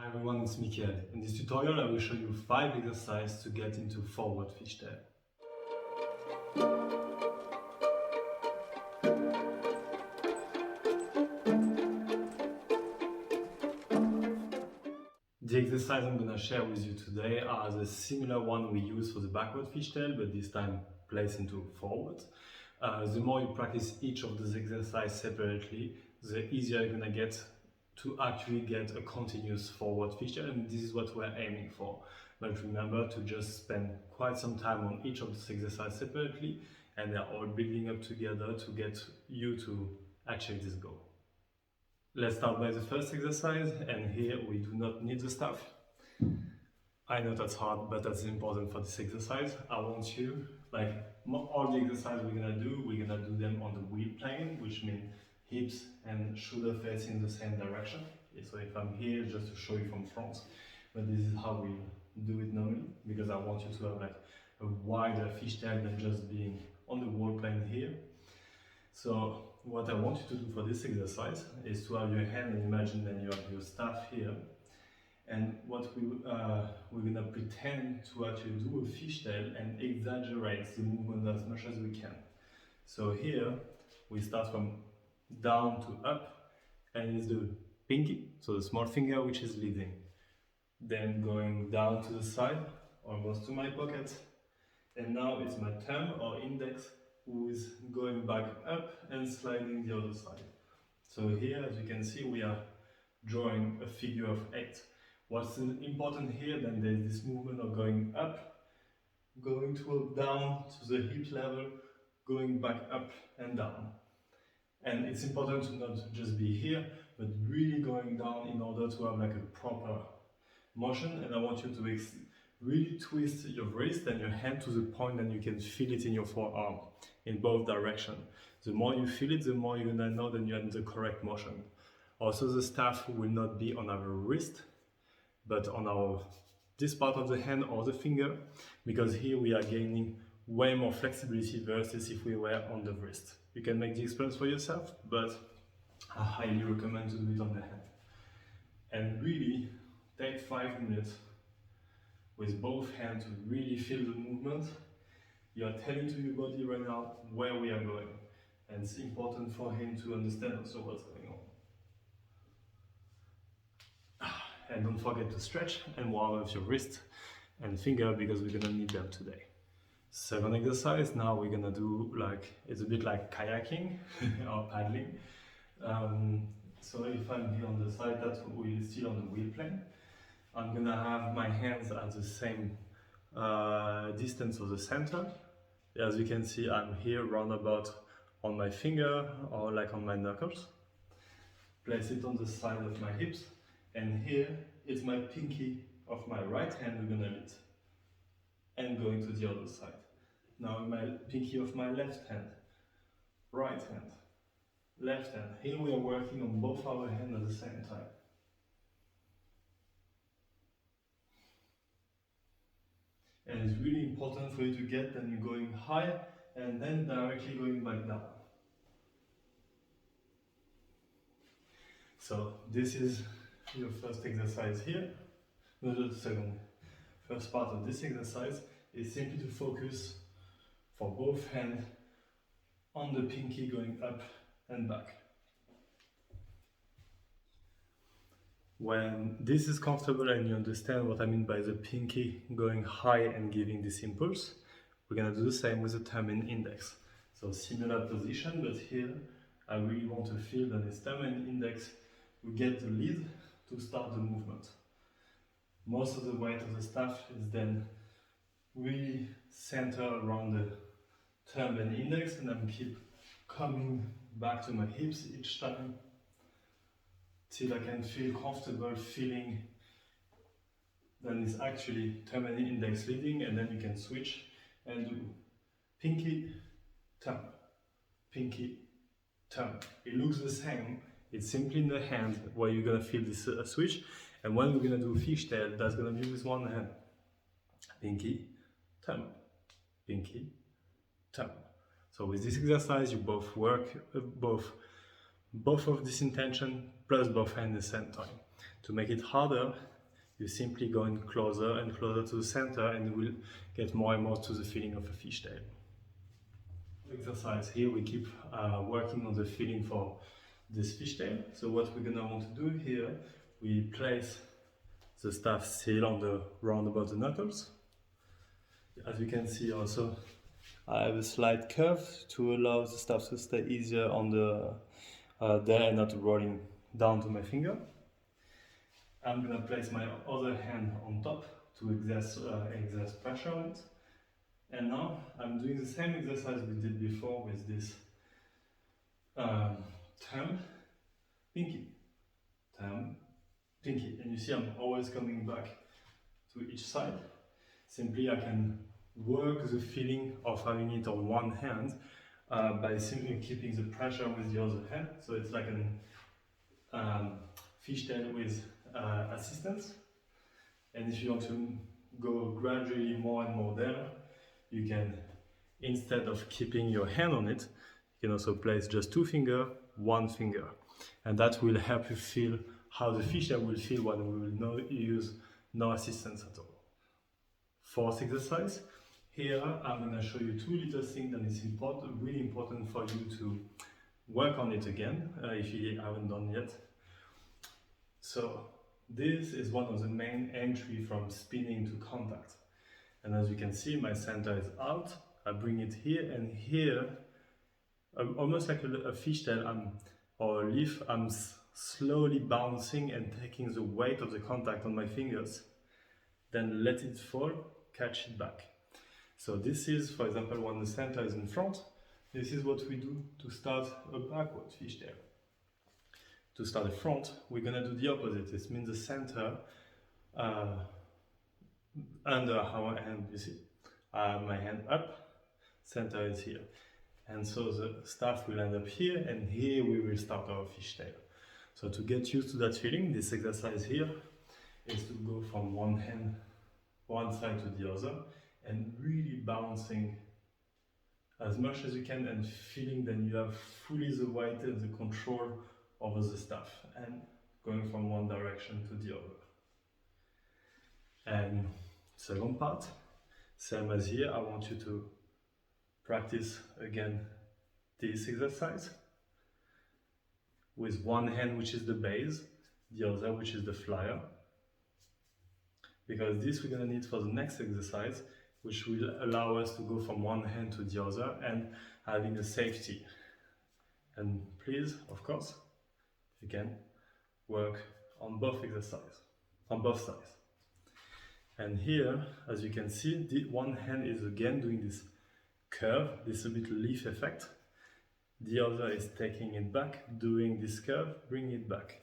Hi everyone, it's Michael. In this tutorial I will show you 5 exercises to get into forward fishtail. The exercise I'm going to share with you today are the similar one we use for the backward fishtail, but this time placed into forward. The more you practice each of these exercises separately, the easier you're going to get to actually get a continuous forward fishtail, and this is what we're aiming for. But remember to just spend quite some time on each of these exercises separately, and they're all building up together to get you to achieve this goal. Let's start by the first exercise, and here we do not need the staff. I know that's hard, but that's important for this exercise. I want you, like all the exercises we're gonna do them on the wheel plane, which means hips and shoulder facing the same direction. So if I'm here, just to show you from front, but this is how we do it normally, because I want you to have like a wider fishtail than just being on the wheel plane here. So what I want you to do for this exercise is to have your hand, and imagine that you have your staff here. And what we're gonna pretend to actually do a fishtail and exaggerate the movement as much as we can. So here we start from down to up, and it's the pinky, so the small finger, which is leading. Then going down to the side, almost to my pocket, and now it's my thumb or index who is going back up and sliding the other side. So here, as you can see, we are drawing a figure of 8. What's important here, then there's this movement of going up, going down to the hip level, going back up and down. And it's important to not just be here, but really going down in order to have like a proper motion. And I want you to really twist your wrist and your hand to the point that you can feel it in your forearm in both directions. The more you feel it, the more you're gonna know that you're in the correct motion. Also, the staff will not be on our wrist, but on this part of the hand or the finger, because here we are gaining way more flexibility versus if we were on the wrist. You can make the experience for yourself, but I highly recommend to do it on the hand. And really take 5 minutes with both hands to really feel the movement. You are telling to your body right now where we are going, and it's important for him to understand also what's going on. And don't forget to stretch and warm up your wrist and finger, because we're gonna need them today. Second exercise, now we're gonna do it's a bit like kayaking or paddling. So if I'm here on the side, that we're still on the wheel plane. I'm gonna have my hands at the same distance of the center. As you can see, I'm here roundabout on my finger or like on my knuckles. Place it on the side of my hips, and here is my pinky of my right hand we're gonna lead, and going to the other side. Now my pinky of my left hand, right hand, left hand. Here we are working on both our hands at the same time. And it's really important for you to get that you're going high and then directly going back down. So this is your first exercise here. The first part of this exercise is simply to focus for both hands on the pinky going up and back. When this is comfortable and you understand what I mean by the pinky going high and giving this impulse, we're gonna do the same with the thumb and index. So similar position, but here I really want to feel that this thumb and index will get the lead to start the movement. Most of the weight of the staff is then really centered around the thumb and index, and I'm keep coming back to my hips each time till I can feel comfortable feeling that it's actually thumb and index leading, and then you can switch and do pinky, thumb, pinky, thumb. It looks the same, it's simply in the hand where you're gonna feel this switch, and when we're gonna do fishtail, that's gonna be with one hand. Pinky, thumb, pinky, thumb. So with this exercise, you both work both of this intention plus both hands at the same time. To make it harder, you simply go in closer and closer to the center, and you will get more and more to the feeling of a fishtail. Exercise here, we keep working on the feeling for this fishtail. So what we're gonna want to do here, we place the staff still on the round about the knuckles. As you can see also, I have a slight curve to allow the staff to stay easier on the there and not rolling down to my finger. I'm gonna place my other hand on top to exert pressure on it. And now I'm doing the same exercise we did before with this thumb, pinky, thumb, pinky. And you see I'm always coming back to each side. Simply I can work the feeling of having it on one hand by simply keeping the pressure with the other hand. So it's like a fishtail with assistance. And if you want to go gradually more and more there, you can, instead of keeping your hand on it, you can also place just two fingers, one finger. And that will help you feel how the fishtail will feel when we will use no assistance at all. Fourth exercise. Here I'm going to show you two little things that is really important for you to work on it again, if you haven't done yet. So this is one of the main entry from spinning to contact. And as you can see, my center is out. I bring it here, and here, almost like a fishtail or a leaf, I'm slowly bouncing and taking the weight of the contact on my fingers. Then let it fall, catch it back. So this is, for example, when the center is in front, this is what we do to start a backward fishtail. To start the front, we're gonna do the opposite. This means the center under our hand, you see, my hand up, center is here. And so the staff will end up here, and here we will start our fishtail. So to get used to that feeling, this exercise here is to go from one hand, one side to the other, and really bouncing as much as you can and feeling that you have fully the weight and the control over the staff and going from one direction to the other. And second part, same as here, I want you to practice again this exercise with one hand, which is the base, the other which is the flyer, because this we're going to need for the next exercise, which will allow us to go from one hand to the other and having a safety. And please, of course, you can work on both exercises, on both sides. And here, as you can see, the one hand is again doing this curve, this a bit leaf effect. The other is taking it back, doing this curve, bring it back.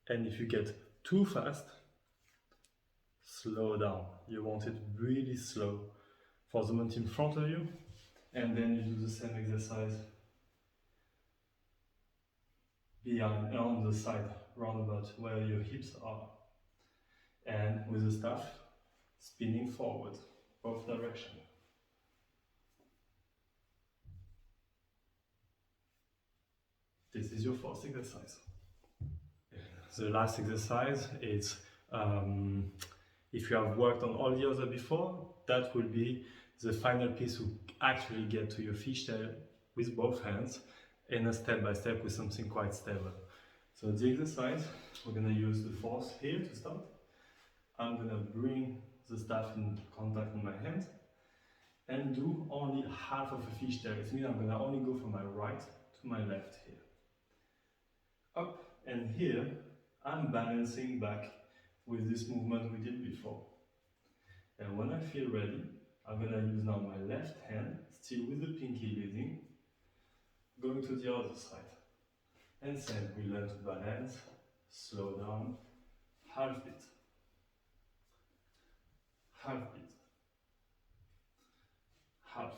And if you get too fast, slow down. You want it really slow for the moment in front of you, and then you do the same exercise behind, on the side, roundabout where your hips are. And with the staff spinning forward, both directions. This is your first exercise. The last exercise is, if you have worked on all the other before, that will be the final piece to actually get to your fishtail with both hands in a step-by-step with something quite stable. So the exercise, we're going to use the force here to start. I'm going to bring the staff in contact with my hand and do only half of a fishtail. It means I'm going to only go from my right to my left here. Up, and here I'm balancing back with this movement we did before. And when I feel ready, I'm going to use now my left hand, still with the pinky leading, going to the other side. And same, we learn to balance, slow down, half beat. Half beat, half,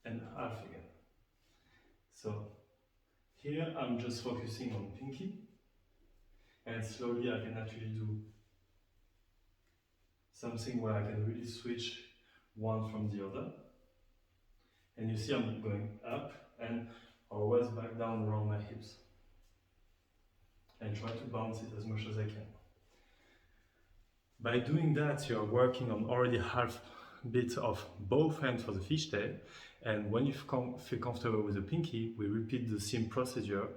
and half again. So here I'm just focusing on pinky, and slowly I can actually do something where I can really switch one from the other. And you see I'm going up and always back down around my hips. and try to bounce it as much as I can. By doing that, you are working on already half bit of both hands for the fishtail, and when you feel comfortable with the pinky, we repeat the same procedure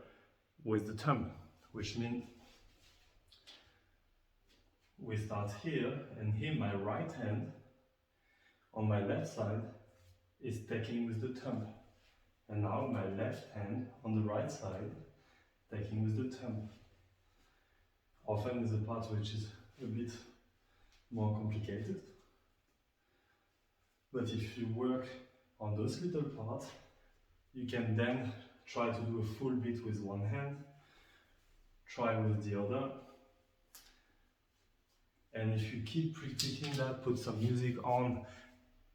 with the thumb, which means we start here, and here my right hand on my left side is taking with the thumb, and now my left hand on the right side taking with the thumb. Often is the part which is a bit more complicated, but if you work on those little parts, you can then try to do a full beat with one hand, try with the other, and if you keep repeating that, put some music on.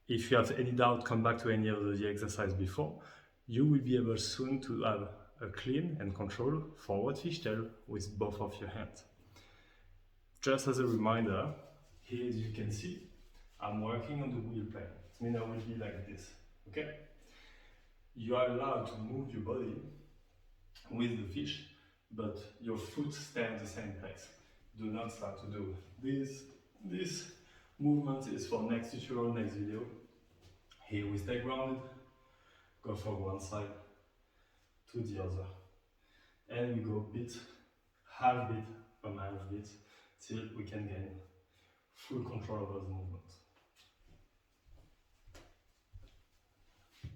If you have any doubt, come back to any of the exercise before. You will be able soon to have a clean and controlled forward fishtail with both of your hands. Just as a reminder, here as you can see, I'm working on the wheel plane. It means I will be like this, okay? You are allowed to move your body with the fish, but your foot stays in the same place. Do not start to do this. This movement is for next tutorial, next video. Here we stay grounded, go from one side to the other. And we go bit, half bit from half bit, till we can gain full control over the movement.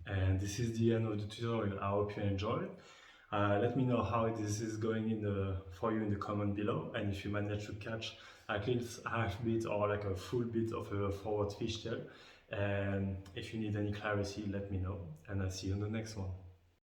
And this is the end of the tutorial. I hope you enjoyed. Let me know how this is going for you in the comment below, and if you manage to catch at least half bit or like a full bit of a forward fishtail. And if you need any clarity, let me know, and I'll see you in the next one.